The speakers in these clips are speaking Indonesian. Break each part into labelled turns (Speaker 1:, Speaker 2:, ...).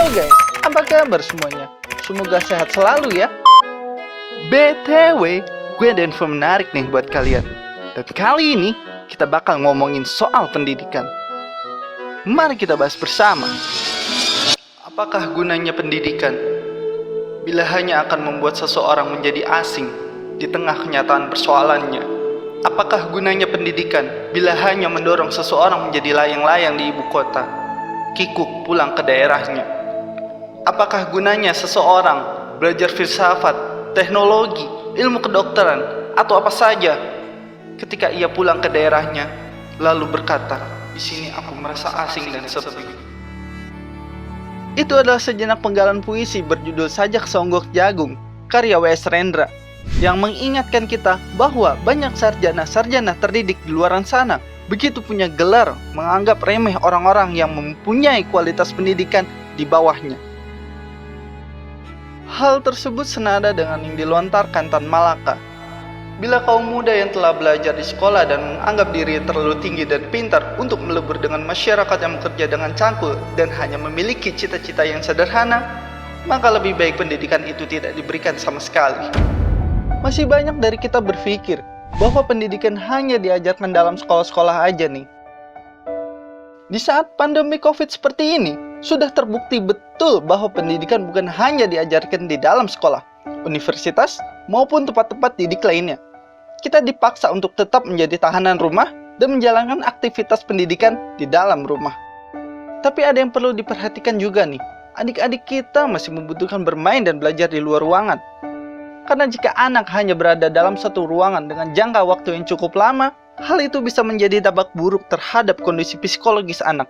Speaker 1: Halo guys, apa kabar semuanya? Semoga sehat selalu ya. BTW, gue ada info menarik nih buat kalian. Dan kali ini, kita bakal ngomongin soal pendidikan. Mari kita bahas bersama. Apakah gunanya pendidikan? Bila hanya akan membuat seseorang menjadi asing di tengah kenyataan persoalannya. Apakah gunanya pendidikan bila hanya mendorong seseorang menjadi layang-layang di ibu kota, kikuk pulang ke daerahnya? Apakah gunanya seseorang belajar filsafat, teknologi, ilmu kedokteran, atau apa saja ketika ia pulang ke daerahnya lalu berkata, "Di sini aku merasa asing dan sepi"? Itu adalah sejenak penggalan puisi berjudul Sajak Songgok Jagung, karya W.S. Rendra, yang mengingatkan kita bahwa banyak sarjana-sarjana terdidik di luaran sana begitu punya gelar menganggap remeh orang-orang yang mempunyai kualitas pendidikan di bawahnya. Hal tersebut senada dengan yang dilontarkan Tan Malaka. Bila kaum muda yang telah belajar di sekolah dan menganggap diri terlalu tinggi dan pintar untuk melebur dengan masyarakat yang bekerja dengan cangkul dan hanya memiliki cita-cita yang sederhana, maka lebih baik pendidikan itu tidak diberikan sama sekali. Masih banyak dari kita berpikir bahwa pendidikan hanya diajarkan dalam sekolah-sekolah aja nih. Di saat pandemi COVID seperti ini, sudah terbukti betul bahwa pendidikan bukan hanya diajarkan di dalam sekolah, universitas, maupun tempat-tempat didik lainnya. Kita dipaksa untuk tetap menjadi tahanan rumah dan menjalankan aktivitas pendidikan di dalam rumah. Tapi ada yang perlu diperhatikan juga nih, adik-adik kita masih membutuhkan bermain dan belajar di luar ruangan. Karena jika anak hanya berada dalam satu ruangan dengan jangka waktu yang cukup lama, hal itu bisa menjadi dampak buruk terhadap kondisi psikologis anak.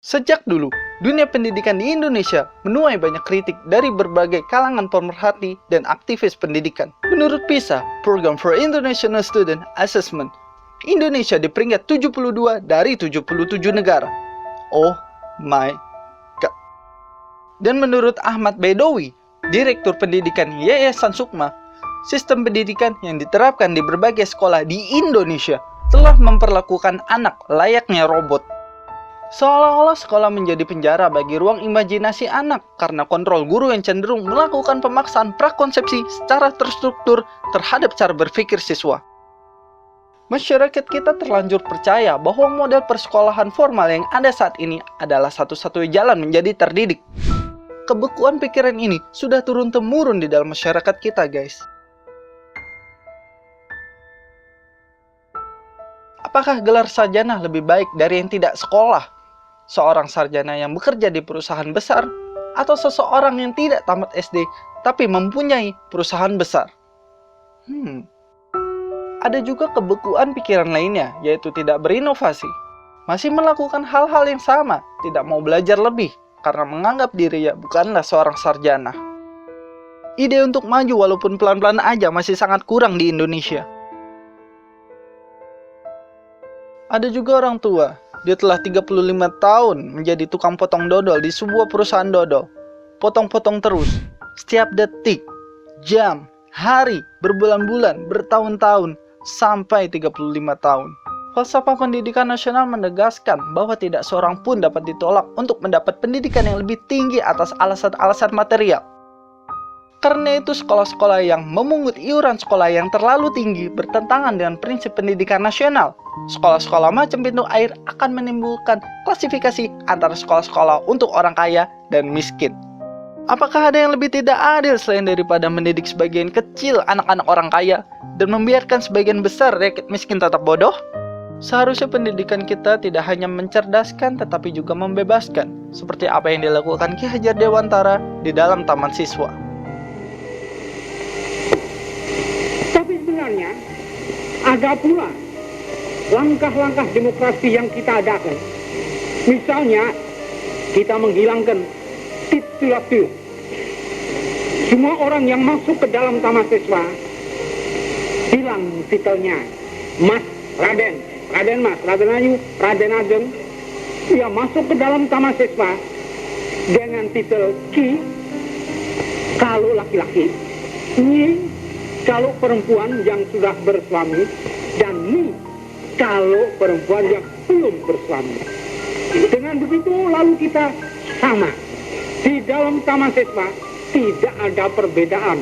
Speaker 1: Sejak dulu, dunia pendidikan di Indonesia menuai banyak kritik dari berbagai kalangan pemerhati dan aktivis pendidikan. Menurut PISA, Program for International Student Assessment, Indonesia di peringkat 72 dari 77 negara. Oh my god. Dan menurut Ahmad Bedowi, Direktur Pendidikan Yayasan Sukma, sistem pendidikan yang diterapkan di berbagai sekolah di Indonesia telah memperlakukan anak layaknya robot. Seolah-olah sekolah menjadi penjara bagi ruang imajinasi anak karena kontrol guru yang cenderung melakukan pemaksaan prakonsepsi secara terstruktur terhadap cara berpikir siswa. Masyarakat kita terlanjur percaya bahwa model persekolahan formal yang ada saat ini adalah satu-satunya jalan menjadi terdidik. Kebekuan pikiran ini sudah turun-temurun di dalam masyarakat kita, guys. Apakah gelar sarjana lebih baik dari yang tidak sekolah? Seorang sarjana yang bekerja di perusahaan besar atau seseorang yang tidak tamat SD tapi mempunyai perusahaan besar? Ada juga kebekuan pikiran lainnya, yaitu tidak berinovasi. Masih melakukan hal-hal yang sama, tidak mau belajar lebih karena menganggap dirinya bukanlah seorang sarjana. Ide untuk maju walaupun pelan-pelan aja masih sangat kurang di Indonesia. Ada juga orang tua. Dia telah 35 tahun menjadi tukang potong dodol di sebuah perusahaan dodol. Potong-potong terus, setiap detik, jam, hari, berbulan-bulan, bertahun-tahun, sampai 35 tahun. Falsafah pendidikan nasional menegaskan bahwa tidak seorang pun dapat ditolak untuk mendapat pendidikan yang lebih tinggi atas alasan-alasan material. Karena itu sekolah-sekolah yang memungut iuran sekolah yang terlalu tinggi bertentangan dengan prinsip pendidikan nasional. Sekolah-sekolah macam pintu air akan menimbulkan klasifikasi antara sekolah-sekolah untuk orang kaya dan miskin. Apakah ada yang lebih tidak adil selain daripada mendidik sebagian kecil anak-anak orang kaya dan membiarkan sebagian besar rakyat miskin tetap bodoh? Seharusnya pendidikan kita tidak hanya mencerdaskan tetapi juga membebaskan, seperti apa yang dilakukan Ki Hajar Dewantara di dalam Taman Siswa.
Speaker 2: Tapi sebenarnya ada pula langkah-langkah demokrasi yang kita adakan. Misalnya kita menghilangkan titulatur. Semua orang yang masuk ke dalam taman siswa hilang titelnya Mas, Raden, Raden Mas, Raden Ayu, Raden Ageng. Dia masuk ke dalam taman siswa dengan titel Ki kalau laki-laki, Nyi kalau perempuan yang sudah bersuami, dan Ni kalau perempuan yang belum bersuami. Dengan begitu lalu kita sama. Di dalam taman siswa tidak ada perbedaan.